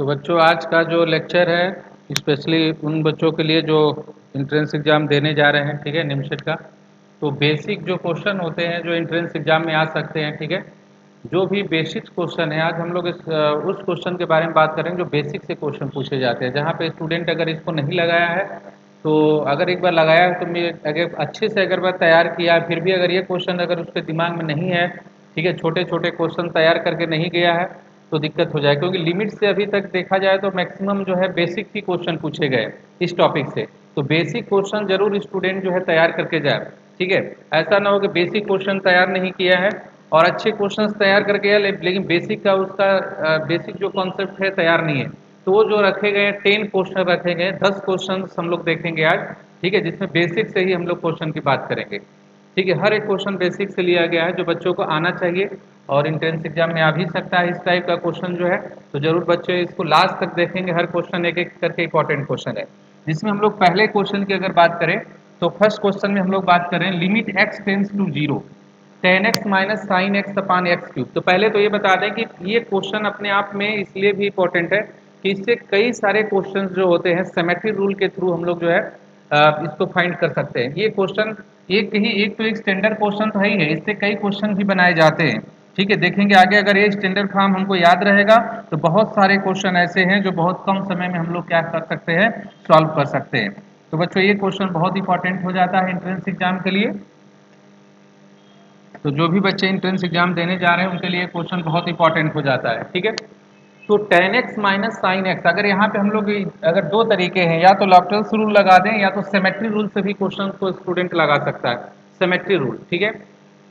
तो बच्चों आज का जो लेक्चर है स्पेशली उन बच्चों के लिए जो एंट्रेंस एग्ज़ाम देने जा रहे हैं, ठीक है, निमशेट का। तो बेसिक जो क्वेश्चन होते हैं जो एंट्रेंस एग्ज़ाम में आ सकते हैं, ठीक है, जो भी बेसिक क्वेश्चन है आज हम लोग उस क्वेश्चन के बारे में बात करेंगे जो बेसिक से क्वेश्चन पूछे जाते हैं, जहाँ पे स्टूडेंट अगर इसको नहीं लगाया है तो अगर एक बार लगाया है तो मैं अगर अच्छे से अगर बार तैयार किया है फिर भी अगर ये क्वेश्चन अगर उसके दिमाग में नहीं है, ठीक है, छोटे छोटे क्वेश्चन तैयार करके नहीं गया है तो दिक्कत हो जाए, क्योंकि लिमिट से अभी तक देखा जाए तो मैक्सिमम जो है बेसिक ही क्वेश्चन पूछे गए इस टॉपिक से। तो बेसिक क्वेश्चन जरूर स्टूडेंट जो है तैयार करके जाए, ठीक है। ऐसा ना हो कि बेसिक क्वेश्चन तैयार नहीं किया है और अच्छे क्वेश्चंस तैयार करके गया लेकिन बेसिक का उसका बेसिक जो कॉन्सेप्ट है तैयार नहीं है। तो वो जो रखे गए 10 क्वेश्चन रखे गए, 10 क्वेश्चन हम लोग देखेंगे आज, ठीक है, जिसमें बेसिक से ही हम लोग क्वेश्चन की बात करेंगे, ठीक है। हर एक क्वेश्चन बेसिक से लिया गया है जो बच्चों को आना चाहिए और एंट्रेंस एग्जाम में आ भी सकता है इस टाइप का क्वेश्चन जो है। तो जरूर बच्चे इसको लास्ट तक देखेंगे, हर क्वेश्चन एक एक करके इंपॉर्टेंट क्वेश्चन है। जिसमें हम लोग पहले क्वेश्चन की अगर बात करें तो फर्स्ट क्वेश्चन में हम लोग बात करें limit x tends to zero tan x minus sine x upon x cube. तो पहले तो ये बता दें कि ये क्वेश्चन अपने आप में इसलिए भी इंपॉर्टेंट है कि इससे कई सारे क्वेश्चन जो होते हैं सिमेट्री रूल के थ्रू हम लोग जो है इसको फाइंड कर सकते हैं। ये क्वेश्चन एक तो एक स्टैंडर्ड क्वेश्चन तो है ही है, इससे कई क्वेश्चन भी बनाए जाते हैं, ठीक है। देखेंगे आगे अगर ये स्टैंडर्ड फॉर्म हमको याद रहेगा तो बहुत सारे क्वेश्चन ऐसे हैं जो बहुत कम समय में हम लोग क्या कर सकते हैं, सॉल्व कर सकते हैं। तो बच्चों ये क्वेश्चन बहुत इंपॉर्टेंट हो जाता है एंट्रेंस एग्जाम के लिए। तो जो भी बच्चे एंट्रेंस एग्जाम देने जा रहे हैं उनके लिए क्वेश्चन बहुत इंपॉर्टेंट हो जाता है, ठीक है। तो ten x minus sine x, अगर यहाँ पे हम लोग अगर दो तरीके हैं, या तो लॉफ्टर्स रूल लगा दें या तो सिमेट्री रूल से भी क्वेश्चन को स्टूडेंट लगा सकता है, सिमेट्री रूल, ठीक है।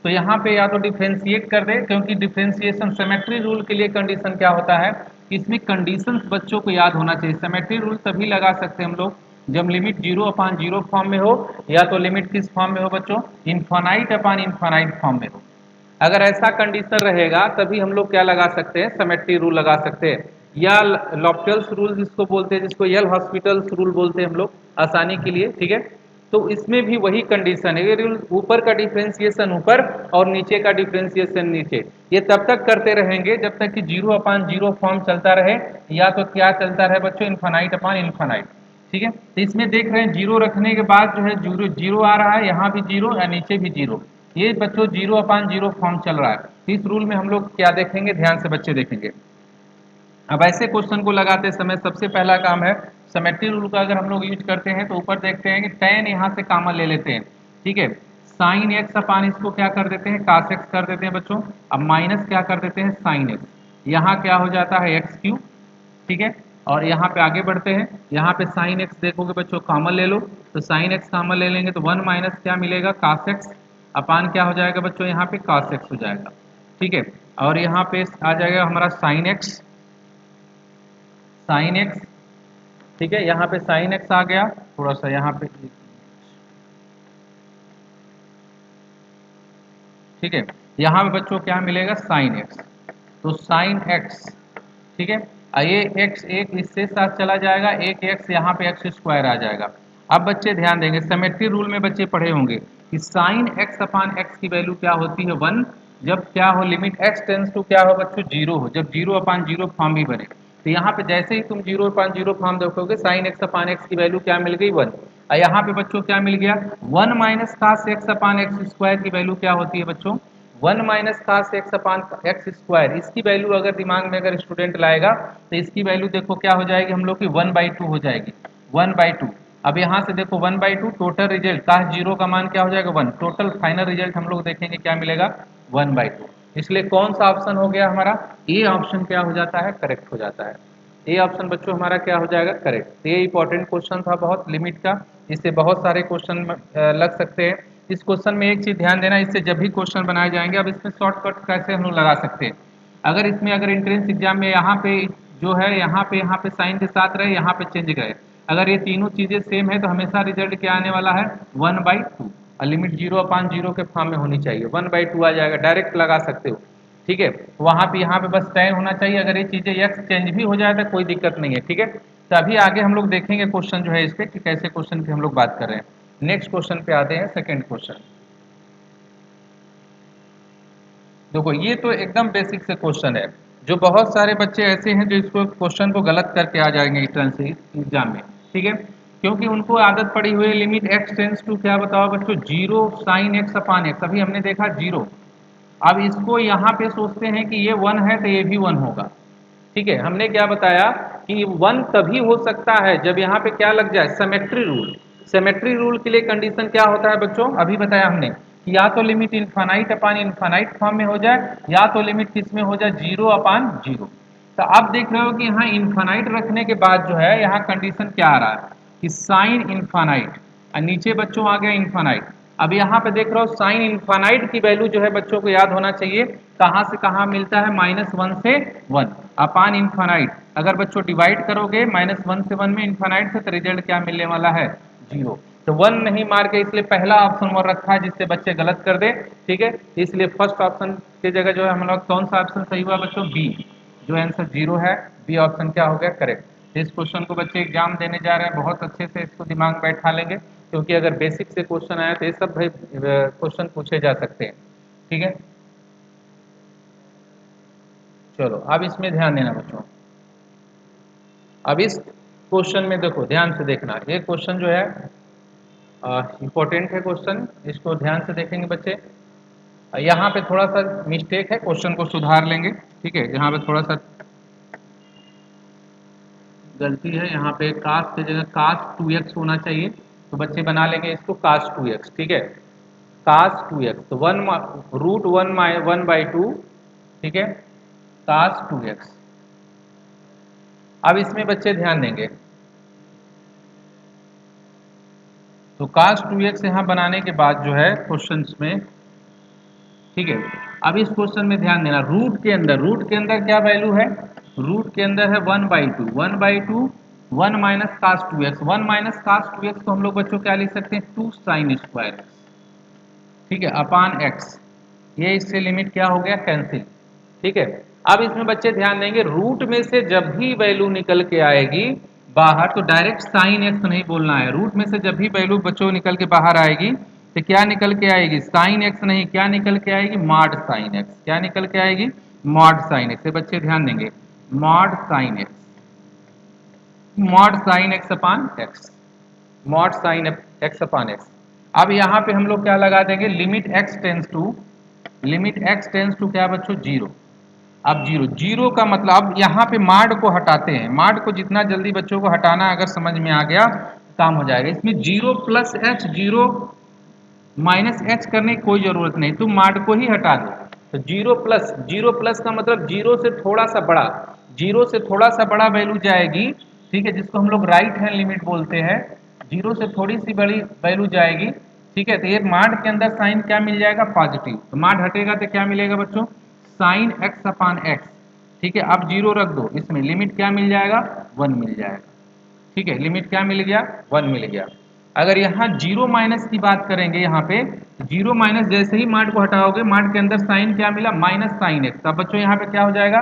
तो यहाँ पे या तो डिफ्रेंशिएट कर दें, क्योंकि डिफ्रेंशिएशन सिमेट्री रूल के लिए कंडीशन क्या होता है कि इसमें कंडीशंस बच्चों को याद होना चाहिए। सिमेट्री रूल तभी लगा सकते हैं हम लोग जब लिमिट जीरो अपान जीरो फॉर्म में हो, या तो लिमिट किस फॉर्म में हो बच्चों, इन्फानाइट अपान इन्फानाइट फॉर्म में हो। अगर ऐसा कंडीशन रहेगा तभी हम लोग क्या लगा सकते हैं, सिमेट्री रूल लगा सकते हैं, या लॉफ्टल्स रूल जिसको बोलते हैं, जिसको यल हॉस्पिटल्स रूल बोलते हैं हम लोग आसानी के लिए, ठीक है। तो इसमें भी वही कंडीशन है, ये रूल ऊपर का डिफ्रेंसिएशन ऊपर और नीचे का डिफ्रेंसिएशन नीचे, ये तब तक करते रहेंगे जब तक कि जीरो अपान जीरो फॉर्म चलता रहे, या तो क्या चलता रहे बच्चों, इन्फानाइट अपान इन्फानाइट, ठीक है। तो इसमें देख रहे हैं जीरो रखने के बाद जो है जीरो जीरो आ रहा है, यहाँ भी जीरो या नीचे भी जीरो, ये बच्चों जीरो अपान जीरो फॉर्म चल रहा है। तो इस रूल में हम लोग क्या देखेंगे, ध्यान से बच्चे देखेंगे। अब ऐसे क्वेश्चन को लगाते समय सबसे पहला काम है, सिमेट्री रूल का अगर हम लोग यूज करते हैं तो ऊपर देखते हैं कि tan यहाँ से कॉमन ले लेते हैं, ठीक है। साइन एक्स अपान इसको क्या कर देते हैं, कास एक्स कर देते हैं बच्चों। अब माइनस क्या कर देते हैं, साइन एक्स, यहाँ क्या हो जाता है एक्स क्यूब, ठीक है। और यहाँ पे आगे बढ़ते हैं, यहाँ पे साइन एक्स देखोगे बच्चों कॉमन ले लो, तो साइन एक्स कॉमन ले लेंगे तो वन माइनस क्या मिलेगा, कास एक्स अपान क्या हो जाएगा बच्चों, यहाँ पे कास एक्स हो जाएगा, ठीक है। और यहाँ पे आ जाएगा हमारा साइन एक्स, साइन एक्स, ठीक है, यहाँ पे साइन एक्स आ गया, थोड़ा सा यहाँ पे, ठीक है। यहाँ पे बच्चों क्या मिलेगा, साइन एक्स, तो साइन एक्स, ठीक है। ये एक्स एक इससे साथ चला जाएगा, एक एक्स यहाँ पे एक्स स्क्वायर आ जाएगा। अब बच्चे ध्यान देंगे, सिमेट्री रूल में बच्चे पढ़े होंगे कि साइन एक्स अपान एक्स की वैल्यू क्या होती है, वन, जब क्या हो लिमिट एक्स टेंस टू क्या हो बच्चों, जीरो हो, जब जीरो अपान जीरो फॉर्म भी बने। तो यहाँ पे जैसे ही तुम जीरो अपान जीरो फॉर्म देखोगे साइन एक्स अपान एक्स की वैल्यू क्या मिल गई, वन। और यहाँ पे बच्चों क्या मिल गया, one minus cos x upon x square की वैल्यू क्या होती है बच्चों, one minus cos x upon x square. इसकी वैल्यू अगर दिमाग में अगर स्टूडेंट लाएगा तो इसकी वैल्यू देखो क्या हो जाएगी हम लोग की, वन बाई टू हो जाएगी, वन बाई टू। अब यहाँ से देखो one by two, total result काश जीरो का मान क्या हो जाएगा, वन, टोटल फाइनल रिजल्ट हम लोग देखेंगे क्या मिलेगा, वन बाई टू। इसलिए कौन सा ऑप्शन हो गया हमारा, ए ऑप्शन क्या हो जाता है, करेक्ट हो जाता है। ए ऑप्शन बच्चों हमारा क्या हो जाएगा, करेक्ट। ये इंपॉर्टेंट क्वेश्चन था बहुत लिमिट का, इससे बहुत सारे क्वेश्चन लग सकते हैं। इस क्वेश्चन में एक चीज ध्यान देना, इससे जब भी क्वेश्चन बनाए जाएंगे, अब इसमें शॉर्टकट कैसे हम लोग लगा सकते हैं, अगर इसमें अगर एंट्रेंस एग्जाम में यहाँ पे जो है यहाँ पे साइन के साथ रहे, यहाँ पे चेंज रहे, अगर ये तीनों चीजें सेम है तो हमेशा रिजल्ट क्या आने वाला है, वन बाई टू। और लिमिट जीरो अपान जीरो के फॉर्म में होनी चाहिए, वन बाई टू आ जाएगा, डायरेक्ट लगा सकते हो, ठीक है। वहां पे यहाँ पे बस tan होना चाहिए, अगर ये चीजें x चेंज भी हो जाए तो कोई दिक्कत नहीं है, ठीक है। तो अभी आगे हम लोग देखेंगे क्वेश्चन जो है इस पे कि कैसे क्वेश्चन की हम लोग बात कर रहे हैं। नेक्स्ट क्वेश्चन पे आते हैं, सेकंड क्वेश्चन। देखो ये तो एकदम बेसिक से क्वेश्चन है, जो बहुत सारे बच्चे ऐसे हैं जो इसको क्वेश्चन को गलत करके आ जाएंगे एंट्रेंस एग्जाम में, ठीक है, क्योंकि उनको आदत पड़ी हुई है लिमिट एक्स टेंस टू क्या बताओ बच्चों, zero sine x upon x, अभी हमने देखा जीरो। अब इसको यहाँ पे सोचते हैं कि ये वन है तो ये भी वन होगा, ठीक है। हमने क्या बताया कि वन तभी हो सकता है जब यहाँ पे क्या लग जाए, सिमेट्री रूल। सिमेट्री रूल के लिए कंडीशन क्या होता है बच्चों, अभी बताया हमने कि या तो लिमिट इनफाइनाइट अपान इनफाइनाइट फॉर्म में हो जाए, या तो लिमिट किस में हो जाए, जीरो अपान जीरो। तो आप देख रहे हो कि यहाँ इनफाइनाइट रखने के बाद जो है यहाँ कंडीशन क्या आ रहा है कि साइन इनफाइनाइट, और नीचे बच्चों आ गया इनफाइनाइट। अब यहाँ पे देख रहे हो साइन इनफाइनाइट की वैल्यू जो है बच्चों को याद होना चाहिए, कहाँ से कहाँ मिलता है, -1 से 1 अपान इनफाइनाइट। अगर बच्चों डिवाइड करोगे -1 से 1 में इनफाइनाइट से, तो रिजल्ट क्या मिलने वाला है, जीरो। तो 1 नहीं मार के इसलिए पहला ऑप्शन वो रखा है जिससे बच्चे गलत कर दे, ठीक है। इसलिए फर्स्ट ऑप्शन की जगह जो है हम लोग कौन सा ऑप्शन सही हुआ बच्चों, बी, जो आंसर जीरो है, बी ऑप्शन क्या हो गया, करेक्ट। इस क्वेश्चन को बच्चे एग्जाम देने जा रहे हैं, बहुत अच्छे से इसको दिमाग में बैठा लेंगे, क्योंकि अगर बेसिक से क्वेश्चन आया तो ये सब भाई क्वेश्चन पूछे जा सकते हैं, ठीक है। चलो अब इसमें ध्यान देना बच्चों। अब इस क्वेश्चन में देखो, ध्यान से देखना, ये क्वेश्चन जो है इंपॉर्टेंट है क्वेश्चन, इसको ध्यान से देखेंगे बच्चे। यहाँ पे थोड़ा सा मिस्टेक है, क्वेश्चन को सुधार लेंगे, ठीक है। यहाँ पे थोड़ा सा गलती है, यहाँ पे कास की जगह कास 2x होना चाहिए, तो बच्चे बना लेंगे इसको कास 2x, ठीक है। कास 2x तो वन रूट वन माइ 1/2, ठीक है, कास 2x। अब इसमें बच्चे ध्यान देंगे, तो कास 2x यहाँ बनाने के बाद जो है क्वेश्चन में, ठीक है। अब इस क्वेश्चन में ध्यान देना, रूट के अंदर क्या वैल्यू है, रूट के अंदर है 1/2, 1/2 1 minus cos 2x, 1 minus cos 2x को हम लोग बच्चों क्या लिख सकते हैं, 2 साइन स्क्वायर, ठीक है, अपान x। ये इससे लिमिट क्या हो गया, कैंसिल, ठीक है। अब इसमें बच्चे ध्यान देंगे, रूट में से जब भी वैल्यू निकल के आएगी बाहर, तो डायरेक्ट साइन एक्स नहीं बोलना है। रूट में से जब भी वैल्यू बच्चों निकल के बाहर आएगी तो क्या निकल के आएगी, साइन एक्स नहीं, क्या निकल के आएगी, मॉड साइन एक्स। क्या निकल के आएगी, मॉड साइन एक्स। बच्चे ध्यान देंगे, mod sine X, mod sine x upon X, mod sine x upon X. अब यहाँ पे हम लोग क्या लगा देंगे, limit x tends to, limit x tends to क्या बच्चों, जीरो। अब जीरो, जीरो का मतलब यहाँ पे माड को हटाते हैं, माड को जितना जल्दी बच्चों को हटाना अगर समझ में आ गया काम हो जाएगा। इसमें zero plus H, zero minus H करने की कोई जरूरत नहीं, तुम माड को ही हटा दो। तो जीरो प्लस, जीरो प्लस का मतलब जीरो से थोड़ा सा बड़ा, जीरो से थोड़ा सा बड़ा वैल्यू जाएगी, ठीक है, जिसको हम लोग राइट हैंड लिमिट बोलते हैं। जीरो से थोड़ी सी बड़ी वैल्यू जाएगी, ठीक है, तो ये माड के अंदर साइन क्या मिल जाएगा, पॉजिटिव। तो माड हटेगा तो क्या मिलेगा बच्चों, साइन एक्स अपान एक्स, ठीक है। अब जीरो रख दो, इसमें लिमिट क्या मिल जाएगा, 1 मिल जाएगा, ठीक है, लिमिट क्या मिल गया, 1 मिल गया। अगर यहाँ जीरो माइनस की बात करेंगे, यहाँ पे जीरो माइनस जैसे ही मार्ट को हटाओगे, मार्ट के अंदर साइन क्या मिला, माइनस साइन एक्स। अब बच्चों यहाँ पे क्या हो जाएगा,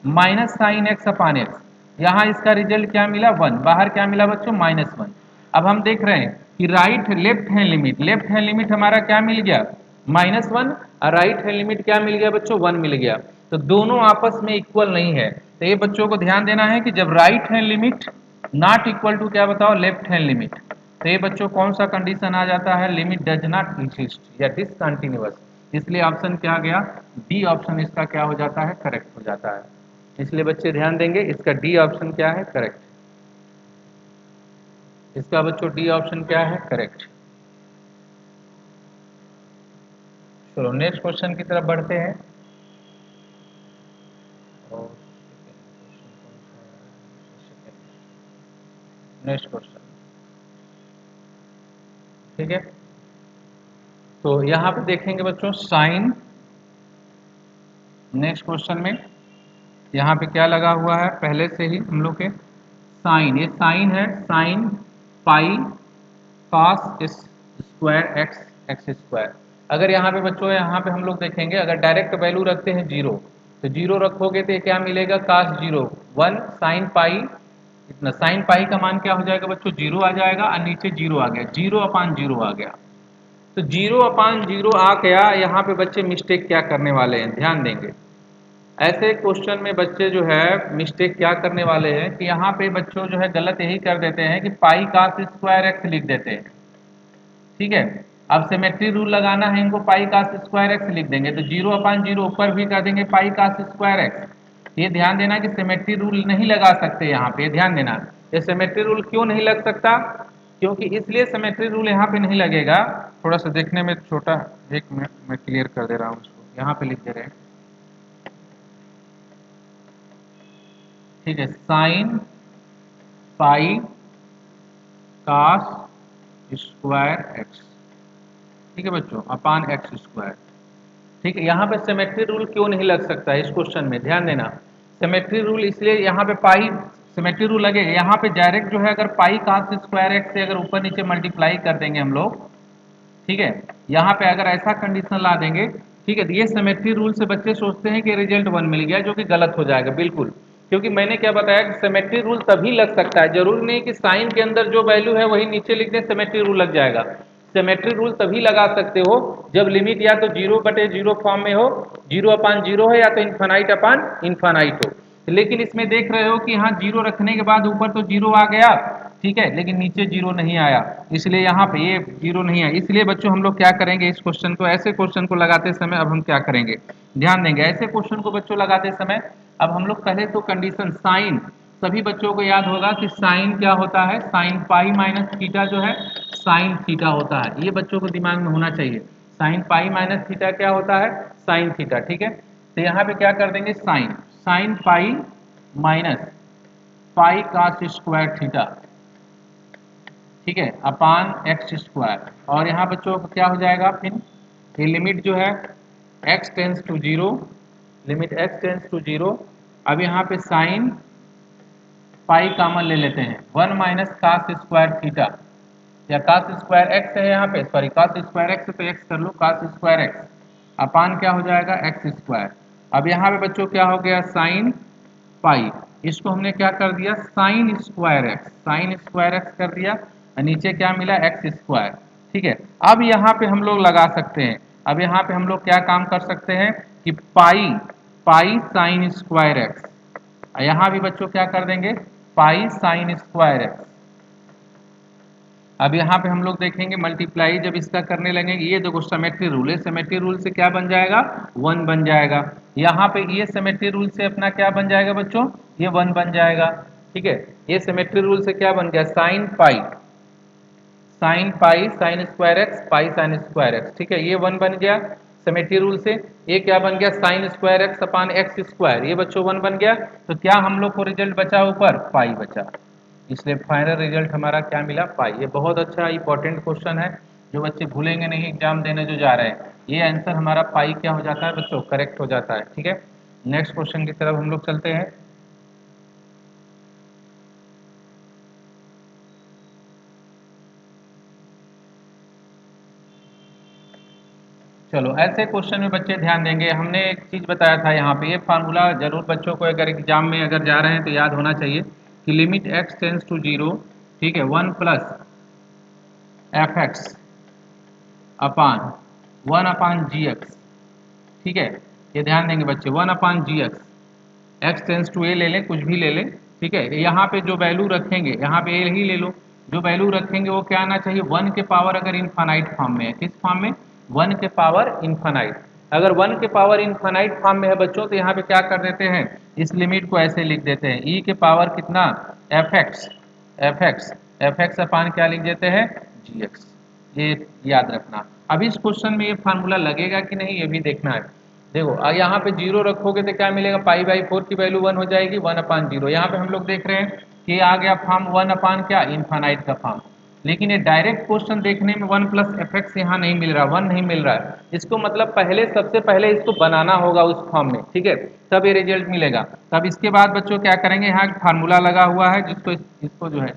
minus sine x upon x. यहाँ इसका रिजल्ट क्या मिला, 1, बाहर क्या मिला बच्चों, -1। अब हम देख रहे हैं कि right left hand limit, left hand limit हमारा क्या मिल गया, -1, और राइट हैंड लिमिट क्या मिल गया बच्चों, 1 मिल गया। तो दोनों आपस में इक्वल नहीं है, तो ये बच्चों को ध्यान देना है कि जब right hand limit not equal to क्या बताओ, लेफ्ट हैंड लिमिट, तो ये बच्चों कौन सा कंडीशन आ जाता है, लिमिट डज नॉट एग्जिस्ट या डिसकंटिन्यूअस। इसलिए ऑप्शन क्या गया, डी ऑप्शन इसका क्या हो जाता है, करेक्ट हो जाता है। इसलिए बच्चे ध्यान देंगे, इसका डी ऑप्शन क्या है, करेक्ट। इसका बच्चों डी ऑप्शन क्या है, करेक्ट। चलो नेक्स्ट क्वेश्चन की तरफ बढ़ते हैं। नेक्स्ट क्वेश्चन, ठीक है। तो यहाँ पे देखेंगे बच्चों साइन, नेक्स्ट क्वेश्चन में यहाँ पे क्या लगा हुआ है, पहले से ही हम लोग के साइन, ये साइन है, sine pi cos square x, x square. अगर यहाँ पे बच्चों, यहाँ पे हम लोग देखेंगे, अगर डायरेक्ट वैल्यू रखते हैं जीरो, तो जीरो रखोगे तो क्या मिलेगा, कास जीरो 1 साइन पाई, इतना साइन पाई का मान क्या हो जाएगा बच्चों, जीरो आ जाएगा, और नीचे जीरो आ गया, जीरो अपान जीरो आ गया। तो जीरो अपान जीरो आ गया, यहाँ पे बच्चे मिस्टेक क्या करने वाले हैं, ध्यान देंगे। ऐसे क्वेश्चन में बच्चे जो है मिस्टेक क्या करने वाले हैं कि यहाँ पे बच्चों जो है गलत यही कर देते हैं कि पाई कास स्क्वायर एक्स लिख देते हैं। ठीक है, अब सिमेट्री रूल लगाना है इनको, पाई कास स्क्वायर एक्स लिख देंगे तो 0/0 ऊपर भी कर देंगे पाई कास स्क्वायर एक्स। ये ध्यान देना कि सिमेट्री रूल नहीं लगा सकते यहाँ पे, ध्यान देना। ये सिमेट्री रूल क्यों नहीं लग सकता, क्योंकि इसलिए सिमेट्री रूल यहाँ पे नहीं लगेगा, थोड़ा सा देखने में छोटा, एक मिनट मैं क्लियर कर दे रहा हूँ उसको, यहाँ पे लिख दे रहे हैं। ठीक है, sine pi cos square x, ठीक है बच्चों, अपान एक्स स्क्वायर। ठीक है, यहाँ पे सिमेट्री रूल क्यों नहीं लग सकता है इस क्वेश्चन में, ध्यान देना। सिमेट्री रूल इसलिए यहाँ पे पाई सिमेट्री रूल लगेगा, यहाँ पे डायरेक्ट जो है अगर पाई कास स्क्वायर एक्स से अगर ऊपर नीचे मल्टीप्लाई कर देंगे हम लोग, ठीक है, यहाँ पे अगर ऐसा कंडीशन ला देंगे, ठीक है, तो ये सिमेट्री रूल से बच्चे सोचते हैं कि रिजल्ट 1 मिल गया, जो कि गलत हो जाएगा बिल्कुल। क्योंकि मैंने क्या बताया कि सिमेट्री रूल तभी लग सकता है, जरूरी नहीं कि साइन के अंदर जो वैल्यू है वही नीचे लिख दें सिमेट्री रूल लग जाएगा। सिमेट्री रूल तभी लगा सकते हो जब लिमिट या तो 0/0 फॉर्म में हो, 0/0 हो, या तो इन्फानाइट अपान इन्फानाइट हो। लेकिन इसमें देख रहे हो कि यहाँ 0 रखने के बाद ऊपर तो 0 आ गया, ठीक है, लेकिन नीचे 0 नहीं आया, इसलिए यहाँ पे ये 0 नहीं आया। इसलिए बच्चों हम लोग क्या करेंगे, इस क्वेश्चन को, ऐसे क्वेश्चन को लगाते समय अब हम क्या करेंगे, ध्यान देंगे। ऐसे क्वेश्चन को बच्चों लगाते समय अब हम लोग पहले तो कंडीशन साइन, सभी बच्चों को याद होगा कि साइन क्या होता है, साइन पाई माइनस थीटा जो है साइन थीटा होता है, ये बच्चों को दिमाग में होना चाहिए। साइन पाई माइनस थीटा क्या होता है, साइन थीटा, ठीक है। तो यहाँ पे क्या कर देंगे, sine sine pi minus pi cos square theta, ठीक है, अपान एक्स स्क्वायर। और यहाँ बच्चों को क्या हो जाएगा, फिर ये लिमिट जो है x tends to zero, limit x tends to zero. अब यहाँ पे साइन पाई कॉमन ले लेते हैं, 1 माइनस कास स्क्वायर थीटा, या कास स्क्वायर एक्स है यहाँ पे, सॉरी कास स्क्वायर एक्स है तो एक्स कर लो, कास स्क्वायर एक्स अपान क्या हो जाएगा एक्स स्क्वायर। अब यहाँ पे बच्चों क्या हो गया, साइन पाई, इसको हमने क्या कर दिया, sine square x, sine square x कर दिया, और नीचे क्या मिला, एक्स स्क्वायर। ठीक है, अब यहाँ पे हम लोग लगा सकते हैं, अब यहाँ पे हम लोग क्या काम कर सकते हैं कि पाई पाई साइन स्क्वायर एक्स, यहाँ भी बच्चों क्या कर देंगे, पाई साइन स्क्वायर एक्स। अब यहाँ पे हम लोग देखेंगे मल्टीप्लाई जब इसका करने लगेंगे, ये देखो सिमेट्री रूल है, सिमेट्री रूल से क्या बन जाएगा, 1 बन जाएगा। यहाँ पे ये सिमेट्री रूल से अपना क्या बन जाएगा बच्चों, ये 1 बन जाएगा। ठीक है, ये सिमेट्री रूल से क्या बन गया, sine pi sine square x pi sine square x, ठीक है, ये 1 बन गया सिमेट्री रूल से। ये क्या बन गया, sine square x upon x square, ये बच्चों 1 बन गया। तो क्या हम लोग को रिजल्ट बचा, ऊपर पाई बचा, इसलिए फाइनल रिजल्ट हमारा क्या मिला, पाई। ये बहुत अच्छा इंपॉर्टेंट क्वेश्चन है, जो बच्चे भूलेंगे नहीं एग्जाम देने जो जा रहे हैं। ये आंसर हमारा पाई क्या हो जाता है बच्चों, करेक्ट हो जाता है। ठीक है, नेक्स्ट क्वेश्चन की तरफ हम लोग चलते हैं। चलो, ऐसे क्वेश्चन में बच्चे ध्यान देंगे, हमने एक चीज बताया था यहाँ पे, ये फार्मूला जरूर बच्चों को अगर एग्जाम में अगर जा रहे हैं तो याद होना चाहिए कि limit x tends to zero, ठीक है, 1 प्लस एफ एक्स अपान 1/gx, ठीक है, ये ध्यान देंगे बच्चे, 1/gx, x टेंस टू ए ले लें, कुछ भी ले लें, ठीक है, यहाँ पे जो वैल्यू रखेंगे, यहाँ पे ए ही ले लो, जो वैल्यू रखेंगे वो क्या आना चाहिए, 1 के पावर अगर इनफानाइट फॉर्म में है, किस फॉर्म में, 1 के पावर इनफानाइट। अगर 1 के पावर इनफानाइट फॉर्म में है बच्चों, तो यहाँ पे क्या कर देते हैं, इस लिमिट को ऐसे लिख देते हैं, e के पावर कितना, एफ एक्स, एफ एक्स अपान क्या लिख देते हैं, जी एक्स। ये याद रखना। अब इस क्वेश्चन में ये फार्मूला लगेगा कि नहीं, ये भी देखना है। देखो यहाँ पे 0 रखोगे तो क्या मिलेगा, पाई/4 की वैल्यू 1 हो जाएगी, 1/0। यहाँ पे हम लोग देख रहे हैं कि आ गया फॉर्म 1 अपान क्या, इन्फानाइट का फॉर्म। लेकिन ये डायरेक्ट क्वेश्चन देखने में 1 प्लस एफ एक्स यहाँ नहीं मिल रहा, 1 नहीं मिल रहा है, इसको मतलब पहले सबसे पहले इसको बनाना होगा उस फॉर्म में, ठीक है, तब ये रिजल्ट मिलेगा। तब इसके बाद बच्चों क्या करेंगे, यहाँ फार्मूला लगा हुआ है, जिसको इसको जो है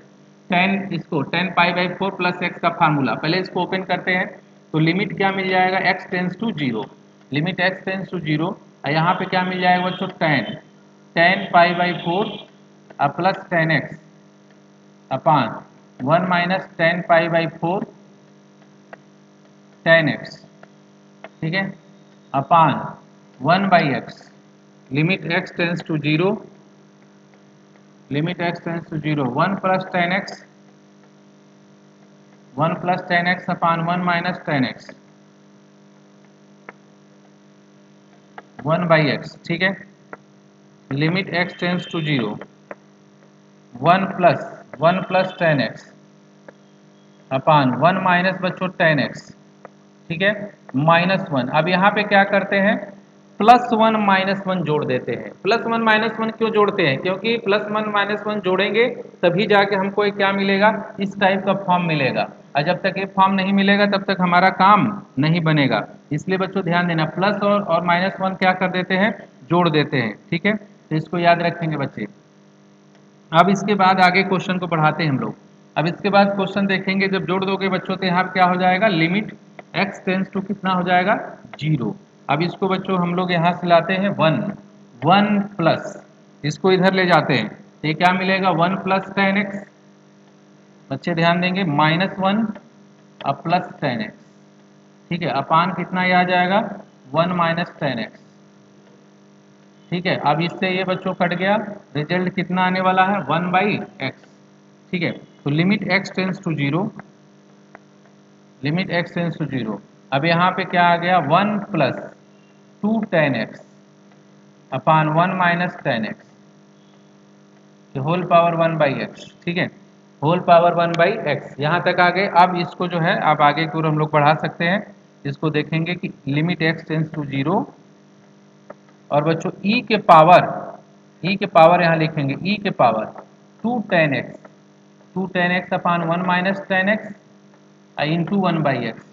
टेन पाई/4 प्लस एक्स का फार्मूला, पहले इसको ओपन करते हैं, तो लिमिट क्या मिल जाएगा, x tends to zero, limit x tends to zero, और यहाँ पे क्या मिल जाएगा बच्चों, टेन पाई/4 प्लस 10x अपान 1 माइनस 10 पाई/4 10x, ठीक है, upon 1/x, limit x tends to zero, limit x tends to zero 1 plus tan x, 1 plus tan x upon 1 minus tan x, 1 by x, ठीक है। Limit x tends to zero 1 plus tan x upon 1 minus बच्चों ten x, ठीक है, minus 1। अब यहाँ पे क्या करते हैं, प्लस 1 माइनस 1 जोड़ देते हैं। प्लस 1 माइनस 1 क्यों जोड़ते हैं, क्योंकि प्लस 1 माइनस 1 जोड़ेंगे तभी जाके हमको क्या मिलेगा, इस टाइप का फॉर्म मिलेगा। और जब तक ये फॉर्म नहीं मिलेगा तब तक हमारा काम नहीं बनेगा। इसलिए बच्चों ध्यान देना, प्लस और माइनस 1 क्या कर देते हैं, जोड़ देते हैं, ठीक है। तो इसको याद रखेंगे बच्चे। अब इसके बाद आगे क्वेश्चन को बढ़ाते हैं हम लोग। अब इसके बाद क्वेश्चन देखेंगे, जब जोड़ दोगे बच्चों तो यहाँ क्या हो जाएगा, लिमिट x टेंस टू कितना हो जाएगा, जीरो। अब इसको बच्चों हम लोग यहाँ से लाते हैं 1, 1 प्लस, इसको इधर ले जाते हैं तो ये क्या मिलेगा, 1 प्लस टेन एक्स, बच्चे ध्यान देंगे, माइनस 1 अब प्लस टेन एक्स, ठीक है, अपान कितना ये आ जाएगा, 1 माइनस टेन एक्स, ठीक है। अब इससे ये बच्चों कट गया, रिजल्ट कितना आने वाला है, 1 बाई एक्स, ठीक है। तो limit x tends to zero, limit x tends to zero, अब यहाँ पे क्या आ गया, 1 plus 2 tan x upon 1 minus tan x, whole power 1 by x, ठीक है, होल पावर 1 बाई एक्स, यहाँ तक आ गए। अब इसको जो है अब आगे की ओर हम लोग बढ़ा सकते हैं। इसको देखेंगे कि limit x tends to zero और बच्चों e के पावर यहाँ लिखेंगे e के power 2 tan x, 2 tan x upon 1 minus tan x into 1 by x,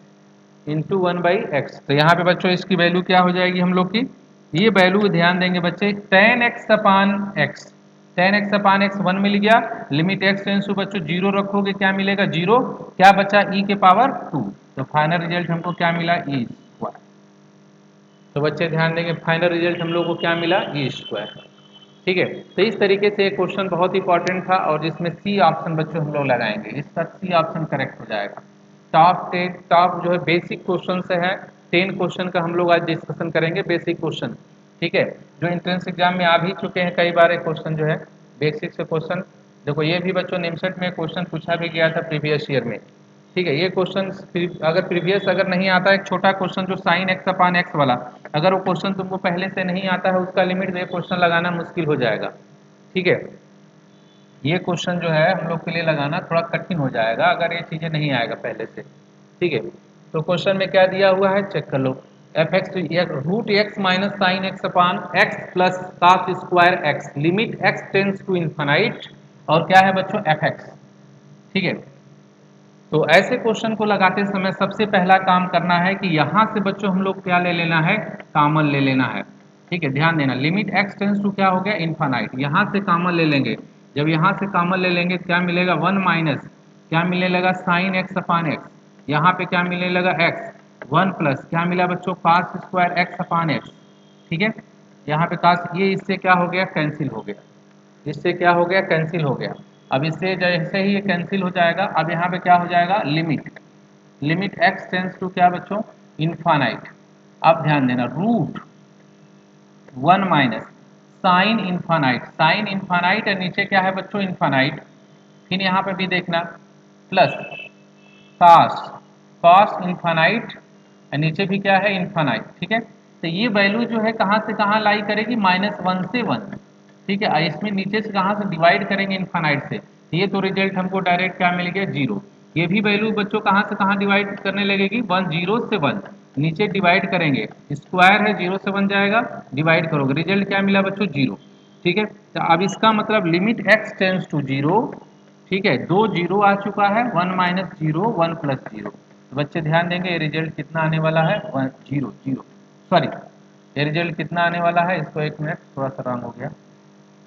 into 1 by x. तो यहाँ पे बच्चों इसकी वैल्यू क्या हो जाएगी हम लोग की, ये वैल्यू ध्यान देंगे बच्चे, ten x upon x, ten x upon x 1 मिल गया, लिमिट एक्स टेंस टू बच्चों जीरो रखोगे क्या मिलेगा, जीरो, क्या बचा e के पावर 2, तो फाइनल रिजल्ट हमको क्या मिला, ई स्क्वायर। तो बच्चे ध्यान देंगे, फाइनल रिजल्ट हम लोग को क्या मिला, ई स्क्वायर, ठीक है। तो इस तरीके से एक क्वेश्चन बहुत इंपॉर्टेंट था और जिसमें सी ऑप्शन बच्चों हम लोग लगाएंगे, इसका सी ऑप्शन करेक्ट हो जाएगा। टॉप जो है बेसिक क्वेश्चन से है, 10 क्वेश्चन का हम लोग आज डिस्कशन करेंगे, बेसिक क्वेश्चन, ठीक है, जो एंट्रेंस एग्जाम में आ भी चुके हैं कई बार। क्वेश्चन जो है बेसिक से क्वेश्चन, देखो ये भी बच्चों निमसेट में क्वेश्चन पूछा भी गया था प्रीवियस ईयर में, ठीक है। ये क्वेश्चन अगर प्रीवियस अगर नहीं आता है, एक छोटा क्वेश्चन जो साइन एक्स अपान एक्स वाला, अगर वो क्वेश्चन तुमको पहले से नहीं आता है उसका लिमिट ये क्वेश्चन लगाना मुश्किल हो जाएगा, ठीक है। ये क्वेश्चन जो है हम लोग के लिए लगाना थोड़ा कठिन हो जाएगा अगर ये चीज़ें नहीं आएगा पहले से, ठीक है। तो क्वेश्चन में क्या दिया हुआ है चेक कर लो, F X root X minus sine x upon X plus cos square X, limit x tends to infinite, और क्या है बच्चों एफ एक्स, ठीक है। तो ऐसे क्वेश्चन को लगाते समय सबसे पहला काम करना है कि यहाँ से बच्चों हम लोग क्या ले लेना है, कॉमन ले लेना है, ठीक है। ध्यान देना, लिमिट एक्स टेंस टू क्या हो गया, इन्फानाइट, यहाँ से कॉमन ले लेंगे। जब यहाँ से कॉमन ले लेंगे तो क्या मिलेगा, 1 माइनस क्या मिलने लगा, साइन एक्स अपान एक्स, यहाँ पे क्या मिलने लगा एक्स, 1 प्लस क्या मिला बच्चों, कास स्क्वायर एक्स अपान एक्स, ठीक है। यहाँ पे कास, ये इससे क्या हो गया, कैंसिल हो गया, इससे क्या हो गया, कैंसिल हो गया। अब इससे जैसे ही ये कैंसिल हो जाएगा, अब यहाँ पे क्या हो जाएगा, limit, limit x tends to क्या बच्चों, इन्फानाइट। अब ध्यान देना, root 1 minus sine infinite, sine infinite और नीचे क्या है बच्चों, इन्फानाइट, फिर यहाँ पे भी देखना प्लस कास, कॉस इन्फानाइट और नीचे भी क्या है, इन्फानाइट, ठीक है। तो ये वैल्यू जो है कहाँ से कहाँ लाई करेगी, -1 से 1, ठीक है। इसमें नीचे से कहाँ से डिवाइड करेंगे, इन्फानाइट से, ये तो रिजल्ट हमको डायरेक्ट क्या मिल गया, जीरो। ये भी वैल्यू बच्चों कहाँ से कहाँ डिवाइड करने लगेगी, 1 0 से 1, नीचे डिवाइड करेंगे, स्क्वायर है 0 से 1 जाएगा, डिवाइड करोगे, रिजल्ट क्या मिला बच्चों, जीरो, ठीक है। तो अब इसका मतलब limit x tends to zero, ठीक है, दो जीरो आ चुका है, 1 माइनस जीरो 1 प्लस जीरो, तो बच्चे ध्यान देंगे ये रिजल्ट कितना आने वाला है, 1 0 0, सॉरी ये रिजल्ट कितना आने वाला है, इसको एक मिनट थोड़ा सा रॉन्ग हो गया,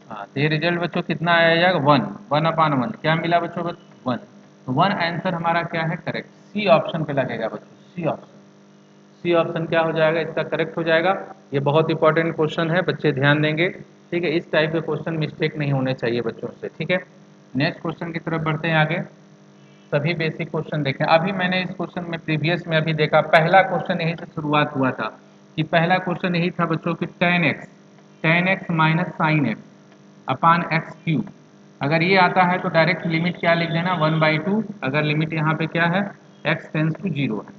हाँ, तो ये रिजल्ट बच्चों कितना आ जाएगा, 1 1 अपान 1, क्या मिला बच्चों, 1, तो 1 आंसर हमारा क्या है, करेक्ट, सी ऑप्शन पे लगेगा बच्चों, सी ऑप्शन, सी ऑप्शन क्या हो जाएगा, इसका करेक्ट हो जाएगा। ये बहुत इंपॉर्टेंट क्वेश्चन है, बच्चे ध्यान देंगे, ठीक है। इस टाइप के क्वेश्चन मिस्टेक नहीं होने चाहिए बच्चों से, ठीक है। नेक्स्ट क्वेश्चन की तरफ बढ़ते हैं आगे। सभी बेसिक क्वेश्चन देखें। अभी मैंने इस क्वेश्चन में प्रीवियस में अभी देखा, पहला क्वेश्चन यही से शुरुआत हुआ था कि पहला क्वेश्चन यही था बच्चों कि tan x tan x minus sine x upon x cube. अगर ये आता है तो डायरेक्ट लिमिट क्या लिख देना 1/2। अगर लिमिट यहाँ पे क्या है x टेंस टू 0 है,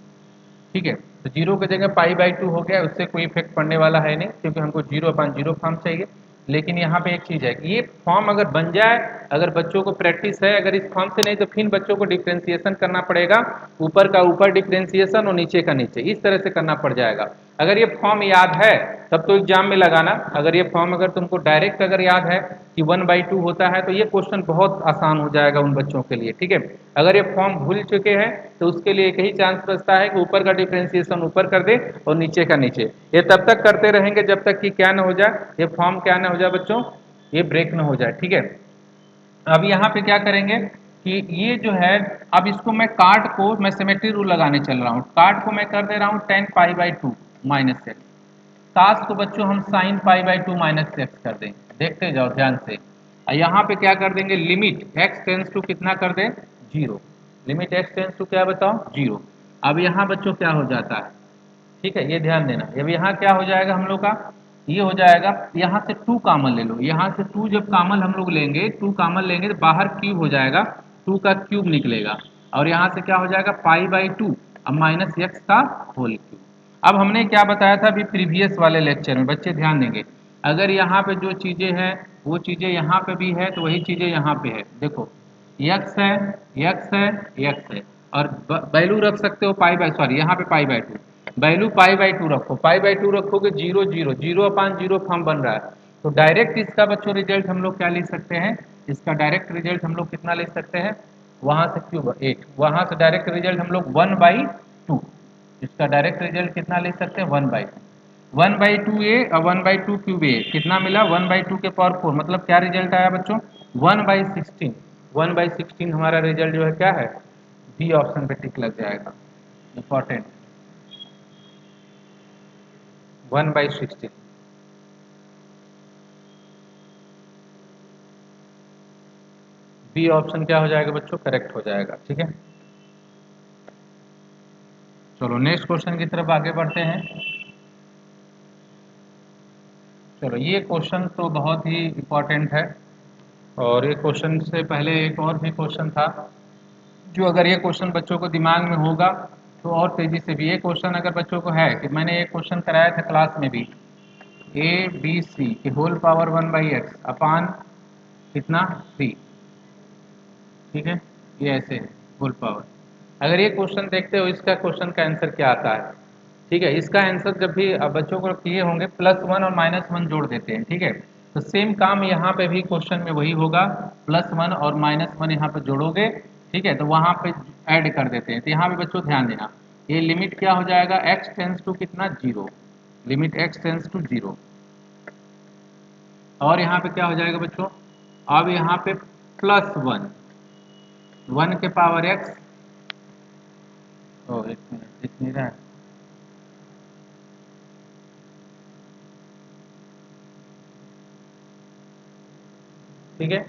ठीक है, तो 0 की जगह पाई/2 हो गया, उससे कोई इफेक्ट पड़ने वाला है नहीं क्योंकि हमको 0/0 फॉर्म चाहिए। लेकिन यहाँ पे एक चीज़ है कि ये फॉर्म अगर बन जाए, अगर बच्चों को प्रैक्टिस है, अगर इस फॉर्म से नहीं तो फिर बच्चों को डिफ्रेंसिएशन करना पड़ेगा, ऊपर का ऊपर डिफ्रेंसिएशन और नीचे का नीचे, इस तरह से करना पड़ जाएगा। अगर ये फॉर्म याद है तब तो एग्जाम में लगाना, अगर ये फॉर्म अगर तुमको डायरेक्ट अगर याद है कि 1/2 होता है तो ये क्वेश्चन बहुत आसान हो जाएगा उन बच्चों के लिए, ठीक है। अगर ये फॉर्म भूल चुके हैं तो उसके लिए एक ही चांस बचता है कि ऊपर का डिफ्रेंसिएशन ऊपर कर दे और नीचे का नीचे। ये तब तक करते रहेंगे जब तक कि क्या ना हो जाए, ये फॉर्म क्या ना हो जाए बच्चों, ये ब्रेक ना हो जाए, ठीक है। अब यहाँ पे क्या करेंगे कि ये जो है, अब इसको मैं काट को मैं सिमेट्री रूल लगाने चल रहा हूँ, काट को मैं कर दे रहा हूँ 10π/2 माइनस एक्स, काश को बच्चों हम साइन π/2 माइनस एक्स कर दें, देखते जाओ ध्यान से। यहाँ पे क्या कर देंगे, लिमिट एक्स टेंस टू कितना कर दें 0, लिमिट एक्स टेंस टू क्या बताओ 0। अब यहाँ बच्चों क्या हो जाता है, ठीक है, ये ध्यान देना। अब यहाँ क्या हो जाएगा हम लोग का, ये हो जाएगा, यहाँ से 2 कामन ले लो, यहाँ से 2 जब कामन हम लोग लेंगे, 2 कामन लेंगे तो बाहर क्यूब हो जाएगा, 2 का क्यूब निकलेगा और यहाँ से क्या हो जाएगा π/2 अब माइनस एक्स का होल क्यूब। अब हमने क्या बताया था अभी प्रीवियस वाले लेक्चर में, बच्चे ध्यान देंगे, अगर यहाँ पे जो चीज़ें हैं वो चीज़ें यहाँ पे भी है तो वही चीज़ें यहाँ पे है। देखो यक्स है, यक्स है, यक्स है, और वैल्यू रख सकते हो सॉरी यहाँ पे π/2, वैल्यू π/2 रखो, π/2 रखोगे 0 0 0/0 फॉर्म बन रहा है। तो डायरेक्ट इसका बच्चों रिजल्ट हम लोग क्या ले सकते हैं, इसका डायरेक्ट रिजल्ट हम लोग कितना ले सकते हैं, वहाँ से क्यूब 8, वहाँ से डायरेक्ट रिजल्ट हम लोग 1/2, इसका डायरेक्ट रिजल्ट कितना ले सकते हैं 1/2 ए और 1/2 क्यूब ए कितना मिला 1/2 के पावर 4, मतलब क्या रिजल्ट आया बच्चों 1/16। 1/16 हमारा रिजल्ट जो है क्या है, बी ऑप्शन पे टिक लग जाएगा, इंपॉर्टेंट 1/16। बी ऑप्शन क्या हो जाएगा बच्चों, करेक्ट हो जाएगा, ठीक है। चलो नेक्स्ट क्वेश्चन की तरफ आगे बढ़ते हैं। चलो ये क्वेश्चन तो बहुत ही इम्पोर्टेंट है, और ये क्वेश्चन से पहले एक और भी क्वेश्चन था जो अगर ये क्वेश्चन बच्चों को दिमाग में होगा तो और तेज़ी से भी, ये क्वेश्चन अगर बच्चों को है कि मैंने ये क्वेश्चन कराया था क्लास में भी, ABC के होल पावर 1/x अपान कितना 3, ठीक है, ये ऐसे है होल पावर। अगर ये क्वेश्चन देखते हो इसका क्वेश्चन का आंसर क्या आता है, ठीक है, इसका आंसर जब भी बच्चों को किए होंगे +1 और -1 जोड़ देते हैं, ठीक है, तो सेम काम यहाँ पे भी क्वेश्चन में वही होगा, +1 और -1 यहाँ पे जोड़ोगे, ठीक है, तो वहाँ पे ऐड कर देते हैं। तो यहाँ पे बच्चों ध्यान देना, ये लिमिट क्या हो जाएगा x टेंस टू कितना 0, लिमिट x टेंस टू 0, और यहाँ पे क्या हो जाएगा बच्चों, अब यहाँ पे +1, 1 के पावर x, ओ एक मिनट दिख नहीं रहा है, ठीक है,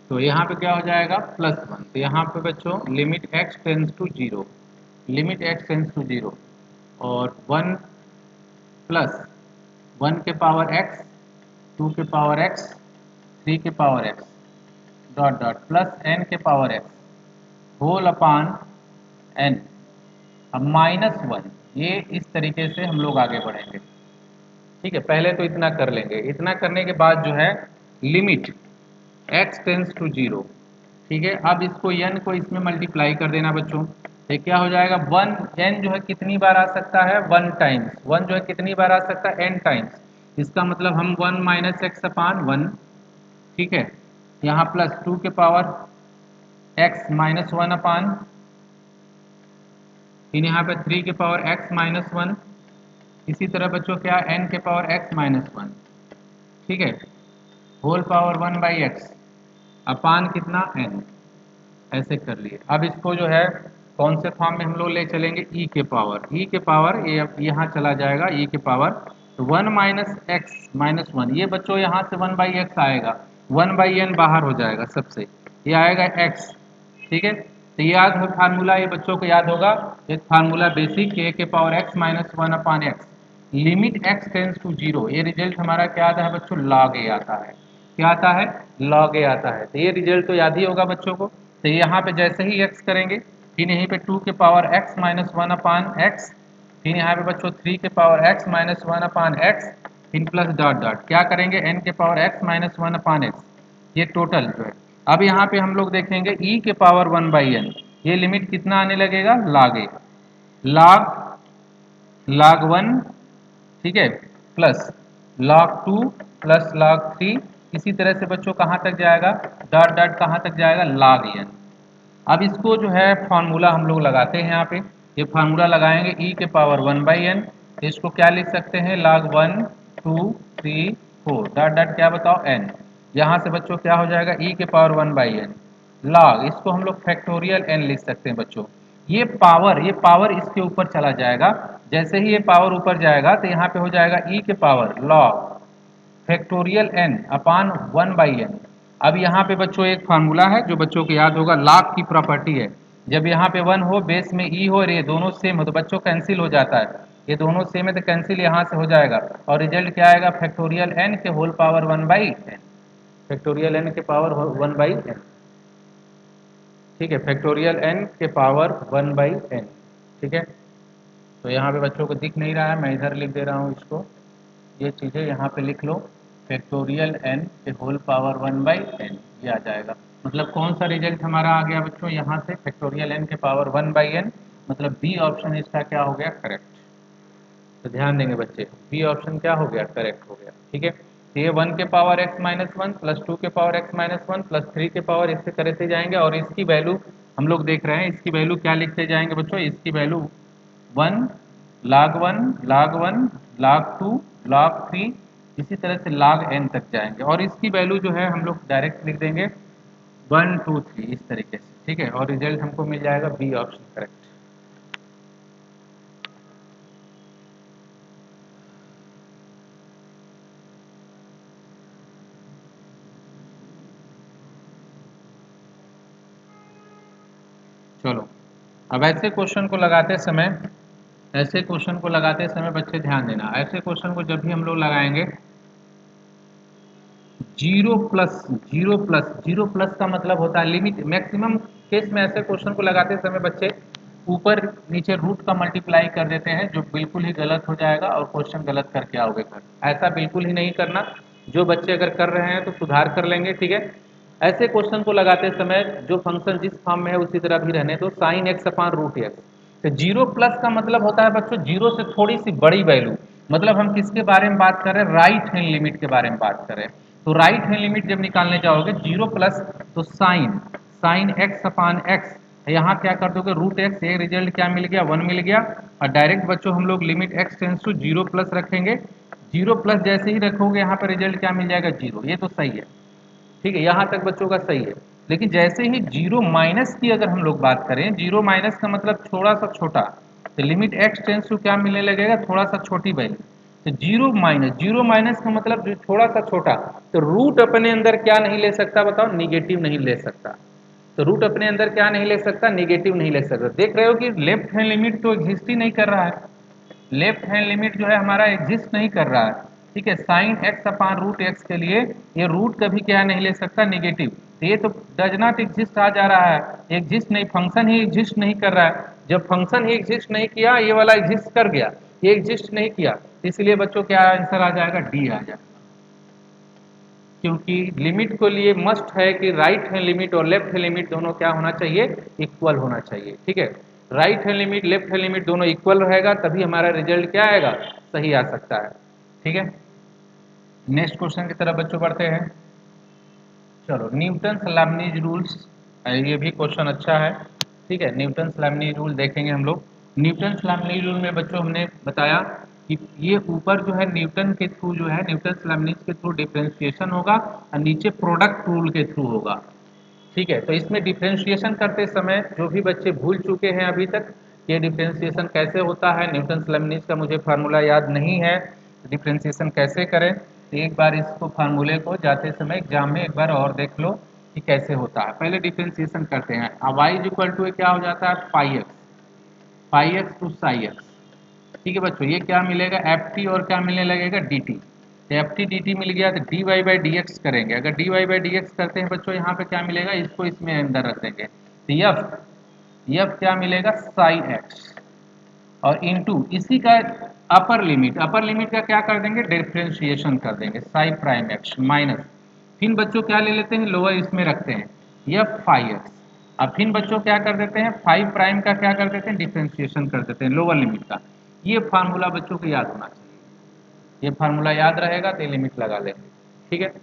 तो यहाँ पे क्या हो जाएगा +1, तो यहाँ पे बच्चों limit x tends to 0, limit x tends to 0 और 1 प्लस 1 के पावर x, 2 के पावर x, 3 के power x dot dot plus n के power x whole upon n, अब -1, ये इस तरीके से हम लोग आगे बढ़ेंगे, ठीक है। पहले तो इतना कर लेंगे, इतना करने के बाद जो है लिमिट x टेंस टू 0, ठीक है, अब इसको n को इसमें मल्टीप्लाई कर देना बच्चों, तो क्या हो जाएगा 1, n जो है कितनी बार आ सकता है 1 टाइम्स, 1 जो है कितनी बार आ सकता है n टाइम्स, इसका मतलब हम 1 - x अपान 1, ठीक है, यहाँ प्लस 2 के पावर x -1 अपान, फिर यहाँ पे 3 के पावर x -1, इसी तरह बच्चों क्या n के पावर x -1, ठीक है, होल पावर 1/x अपान कितना n, ऐसे कर लिए। अब इसको जो है कौन से फॉर्म में हम लोग ले चलेंगे, e के पावर ये अब यहाँ चला जाएगा e के पावर, तो 1 - x -1, ये बच्चों यहाँ से 1/x आएगा, 1/n बाहर हो जाएगा सबसे, ये आएगा x, ठीक है, तो ये याद है फार्मूला, ये बच्चों को याद होगा, एक फार्मूला बेसिक a के power x minus one upon x, limit x tends to zero, ये रिजल्ट हमारा क्या आता है बच्चों, log a आता है। क्या आता है, log a आता है। तो ये रिजल्ट तो याद ही होगा बच्चों को। तो यहाँ पे जैसे ही x करेंगे, फिर यहीं पे 2 के power x minus one upon x, फिर यहाँ पे बच्चों 3 के power x minus one upon x, फिर प्लस डॉट डॉट क्या करेंगे, n के power x minus one upon x, ये टोटल जो है। अब यहाँ पे हम लोग देखेंगे e के पावर वन बाई एन, ये लिमिट कितना आने लगेगा, log a, log वन, ठीक है, plus log two plus log three, इसी तरह से बच्चों कहाँ तक जाएगा, डॉट डॉट कहाँ तक जाएगा, log n। अब इसको जो है फार्मूला हम लोग लगाते हैं यहाँ पे, ये फार्मूला लगाएंगे e के पावर वन बाई एन, इसको क्या लिख सकते हैं, log one two three four dot dot क्या बताओ n, यहाँ से बच्चों क्या हो जाएगा e के power one by n log, इसको हम लोग फैक्टोरियल n लिख सकते हैं बच्चों। ये पावर इसके ऊपर चला जाएगा, जैसे ही ये पावर ऊपर जाएगा तो यहाँ पे हो जाएगा e के power log factorial n upon one by n. अब यहाँ पे बच्चों एक फार्मूला है जो बच्चों को याद होगा, log की प्रॉपर्टी है, जब यहाँ पे वन हो बेस में e हो और ये दोनों सेम हो तो बच्चों कैंसिल हो जाता है, ये दोनों सेम है तो कैंसिल यहाँ से हो जाएगा, और रिजल्ट क्या आएगा, फैक्टोरियल n के whole power one by n, factorial n के पावर वन बाई एन, ठीक है, फैक्टोरियल n के पावर वन बाई एन, ठीक है। तो यहाँ पे बच्चों को दिख नहीं रहा है, मैं इधर लिख दे रहा हूँ इसको, ये चीज़ें यहाँ पे लिख लो, फैक्टोरियल n के whole power one by n, ये आ जाएगा। मतलब कौन सा रिजल्ट हमारा आ गया बच्चों, यहाँ से फैक्टोरियल n के पावर वन बाई एन, मतलब बी ऑप्शन इसका क्या हो गया, करेक्ट। तो ध्यान देंगे बच्चे, बी ऑप्शन क्या हो गया, करेक्ट हो गया, ठीक है। तो ये वन के power X minus one plus two के power X minus one plus three के पावर इससे करते जाएंगे, और इसकी वैल्यू हम लोग देख रहे हैं, इसकी वैल्यू क्या लिखते जाएंगे बच्चों, इसकी value one, log one, log one, log two, log three, इसी तरह से log n तक जाएंगे, और इसकी वैल्यू जो है हम लोग डायरेक्ट लिख देंगे वन टू थ्री इस तरीके से, ठीक है, और रिजल्ट हमको मिल जाएगा बी ऑप्शन करेक्ट। चलो, अब ऐसे क्वेश्चन को लगाते समय बच्चे ध्यान देना, ऐसे क्वेश्चन को जब भी हम लोग लगाएंगे, जीरो प्लस का मतलब होता है लिमिट, मैक्सिमम केस में ऐसे क्वेश्चन को लगाते समय बच्चे ऊपर नीचे रूट का मल्टीप्लाई कर देते हैं, जो बिल्कुल ही गलत हो जाएगा और क्वेश्चन गलत करके आओगे घर, ऐसा बिल्कुल ही नहीं करना। जो बच्चे अगर कर रहे हैं तो सुधार कर लेंगे, ठीक है। ऐसे क्वेश्चन को लगाते समय जो फंक्शन जिस फॉर्म में है उसी तरह भी रहने दो, sine x upon root x. तो जीरो प्लस का मतलब होता है बच्चों जीरो से थोड़ी सी बड़ी वैल्यू, मतलब हम किसके बारे में बात कर रहे हैं, राइट हैंड लिमिट के बारे में बात कर रहे हैं। तो राइट हैंड लिमिट जब निकालने जाओगे जीरो प्लस, तो sign sine x upon x, यहाँ क्या कर दोगे रूट एक्स, ये रिजल्ट क्या मिल गया, वन मिल गया, और डायरेक्ट बच्चों हम लोग limit x tends to zero plus रखेंगे, जीरो प्लस जैसे ही रखोगे यहाँ पर रिजल्ट क्या मिल जाएगा, जीरो, ये तो सही है, ठीक है, यहाँ तक बच्चों का सही है। लेकिन जैसे ही जीरो माइनस की अगर हम लोग बात करें, जीरो माइनस का मतलब थोड़ा सा छोटा, तो लिमिट एक्स टेंस टू क्या मिलने लगेगा, थोड़ा सा छोटी वैल्यू। तो जीरो माइनस का मतलब जो थोड़ा सा छोटा, तो रूट अपने अंदर क्या नहीं ले सकता बताओ, निगेटिव नहीं ले सकता। तो रूट अपने अंदर क्या नहीं ले सकता, निगेटिव नहीं ले सकता। देख रहे हो कि लेफ्ट हैंड लिमिट तो एग्जिस्ट ही नहीं कर रहा है, लेफ्ट हैंड लिमिट जो है हमारा एग्जिस्ट नहीं कर रहा है, ठीक है। Sine x upon root x के लिए ये रूट कभी क्या नहीं ले सकता, निगेटिव, तो ये तो डज नॉट एग्जिस्ट आ जा रहा है, एग्जिस्ट नहीं, फंक्शन ही एग्जिस्ट नहीं कर रहा है। जब फंक्शन ही एग्जिस्ट नहीं किया, ये वाला एग्जिस्ट कर गया, ये एग्जिस्ट नहीं किया, इसलिए बच्चों क्या आंसर आ जाएगा, डी आ जाएगा। क्योंकि लिमिट के लिए मस्ट है कि राइट हैंड लिमिट और लेफ्ट हैंड लिमिट दोनों क्या होना चाहिए, इक्वल होना चाहिए, ठीक है। Right hand limit left hand limit दोनों इक्वल रहेगा तभी हमारा रिजल्ट क्या आएगा, सही आ सकता है, ठीक है। नेक्स्ट क्वेश्चन की तरफ बच्चों बढ़ते हैं। चलो, न्यूटन लेबनीज रूल्स, ये भी क्वेश्चन अच्छा है, ठीक है। न्यूटन लेबनीज रूल देखेंगे हम लोग। न्यूटन लेबनीज रूल में बच्चों हमने बताया कि ये ऊपर जो है न्यूटन के थ्रू जो है, न्यूटन लेबनीज के थ्रू डिफरेंशिएशन होगा, और नीचे प्रोडक्ट रूल के थ्रू होगा, ठीक है। तो इसमें डिफरेंशिएशन करते समय जो भी बच्चे भूल चुके हैं अभी तक, ये डिफरेंशिएशन कैसे होता है, न्यूटन लेबनीज का मुझे फार्मूला याद नहीं है, डिफरेंशिएशन कैसे करें, तो एक बार इसको फार्मूले को जाते समय एग्जाम में एक बार और देख लो, कि कैसे होता है। पहले डिफ्रेंसिएशन करते हैं। अब y इक्वल टू क्या हो जाता है, पाई एक्स टू साई एक्स। ठीक है बच्चों, ये क्या मिलेगा, एफ टी और क्या मिलने लगेगा, डी टी। तो एफ टी डी टी मिल गया तो D Y by D X करेंगे। अगर D Y by D X करते हैं बच्चों, यहाँ पे क्या मिलेगा, इसको इसमें अंदर रख देंगे तो यफ क्या मिलेगा, साई एक्स और इनटू इसी का अपर लिमिट का क्या कर देंगे, डिफ्रेंशिएशन कर देंगे, साई प्राइम एक्स माइनस, फिर बच्चों क्या ले लेते हैं, लोअर इसमें रखते हैं यफ फाइव एक्स। अब फिर बच्चों क्या कर देते हैं, फाइव प्राइम का क्या कर देते हैं, डिफ्रेंशिएशन कर देते हैं लोअर लिमिट का। ये फार्मूला बच्चों को याद होना चाहिए। ये फार्मूला याद रहेगा तो लिमिट लगा लेंगे। ठीक है,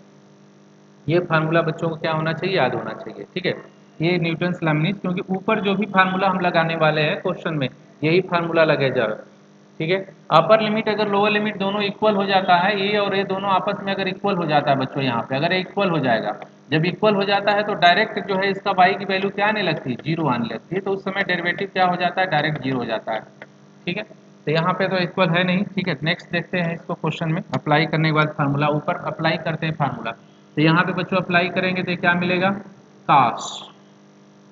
ये फार्मूला बच्चों को क्या होना चाहिए, याद होना चाहिए। ठीक है, ये न्यूटन्स लैमनिज, क्योंकि ऊपर जो भी फार्मूला हम लगाने वाले हैं क्वेश्चन में यही फार्मूला लगेगा। ठीक है, अपर लिमिट अगर लोअर लिमिट दोनों इक्वल हो जाता है, ये और ये दोनों आपस में अगर इक्वल हो जाता है बच्चों, यहाँ पे अगर इक्वल हो जाएगा, जब इक्वल हो जाता है तो डायरेक्ट जो है इसका y की वैल्यू क्या आने लगती है, जीरो आने लगती है। तो उस समय डेरिवेटिव क्या हो जाता है, डायरेक्ट जीरो हो जाता है। ठीक है, तो यहाँ पे तो इक्वल है नहीं। ठीक है, नेक्स्ट देखते हैं इसको क्वेश्चन में अप्लाई करने के बाद फार्मूला ऊपर अप्लाई करते हैं फार्मूला। तो यहाँ पे बच्चों अप्लाई करेंगे तो क्या मिलेगा, काश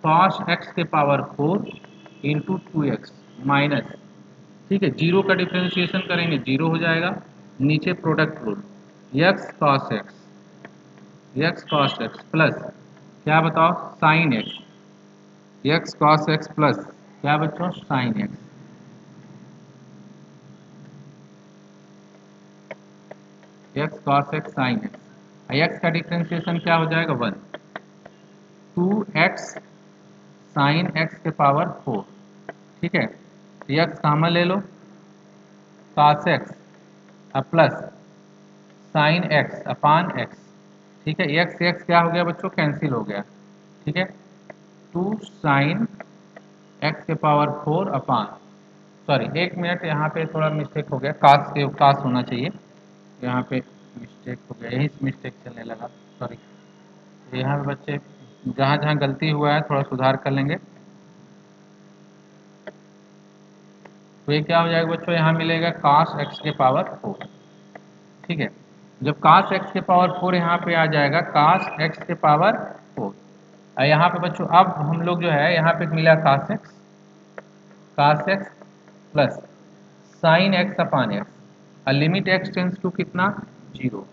कॉस एक्स के power 4 into two x minus, ठीक है, जीरो का डिफ्रेंशिएशन करेंगे जीरो हो जाएगा, नीचे product rule X cos X plus क्या बताओ sine X cos X plus क्या बच्चों sine X cos X sine X का डिफ्रेंशिएशन क्या हो जाएगा, one, two X sine X के पावर 4। ठीक है, एक्स कॉमन ले लो, cos X plus sine x upon X. ठीक है, एक्स एक्स क्या हो गया बच्चों, कैंसिल हो गया। ठीक है, टू साइन एक्स के पावर 4 अपान, सॉरी एक मिनट, यहाँ पे थोड़ा मिस्टेक हो गया, कास के कास होना चाहिए, यहाँ पे मिस्टेक हो गया, यही मिस्टेक चलने लगा, सॉरी। तो यहाँ पे बच्चे जहाँ जहाँ गलती हुआ है थोड़ा सुधार कर लेंगे। तो ये क्या हो जाएगा बच्चों, यहाँ मिलेगा कास एक्स के पावर 4। ठीक है, जब कास एक्स के पावर 4 यहाँ पे आ जाएगा, कास एक्स के पावर 4, और यहाँ पे बच्चों अब हम लोग जो है यहाँ पे मिला cos x plus sine x upon x, और लिमिट एक्स टेंस टू कितना, zero,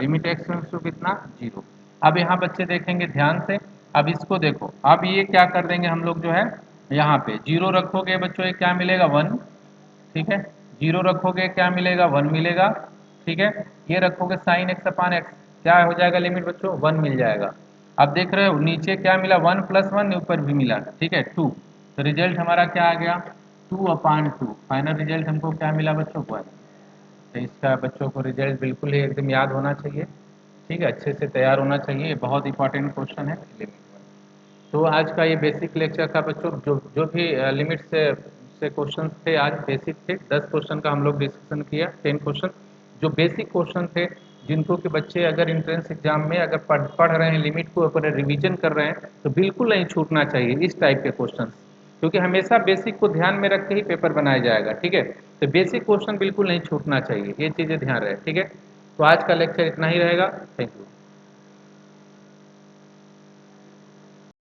limit x tends to कितना, जीरो। अब यहाँ बच्चे देखेंगे ध्यान से, अब इसको देखो, अब ये क्या कर देंगे हम लोग जो है, यहाँ पे जीरो रखोगे बच्चों ये क्या मिलेगा, वन। ठीक है, जीरो रखोगे क्या मिलेगा, वन मिलेगा। ठीक है, ये रखोगे साइन एक्स अपान एक्स, क्या हो जाएगा लिमिट बच्चों, वन मिल जाएगा। अब देख रहे हो नीचे क्या मिला, वन प्लस वन, ऊपर भी मिला। ठीक है, टू, तो रिजल्ट हमारा क्या आ गया, two upon two, final result हमको क्या मिला बच्चों, वन। तो इसका बच्चों को रिजल्ट बिल्कुल ही एकदम याद होना चाहिए। ठीक है, अच्छे से तैयार होना चाहिए, ये बहुत इंपॉर्टेंट क्वेश्चन है लिमिट। तो आज का ये बेसिक लेक्चर था बच्चों, जो जो भी लिमिट से क्वेश्चन थे आज बेसिक थे, 10 क्वेश्चन का हम लोग डिस्कशन किया, 10 क्वेश्चन जो बेसिक क्वेश्चन थे, जिनको कि बच्चे अगर इंट्रेंस एग्जाम में अगर पढ़ रहे हैं, लिमिट को ऊपर रिवीजन कर रहे हैं, तो बिल्कुल नहीं छूटना चाहिए इस टाइप के क्वेश्चन, क्योंकि हमेशा बेसिक को ध्यान में रख के ही पेपर बनाया जाएगा। ठीक है, तो बेसिक क्वेश्चन बिल्कुल नहीं छूटना चाहिए, ये चीज़ें ध्यान रहे। ठीक है, तो आज का लेक्चर इतना ही रहेगा, थैंक यू।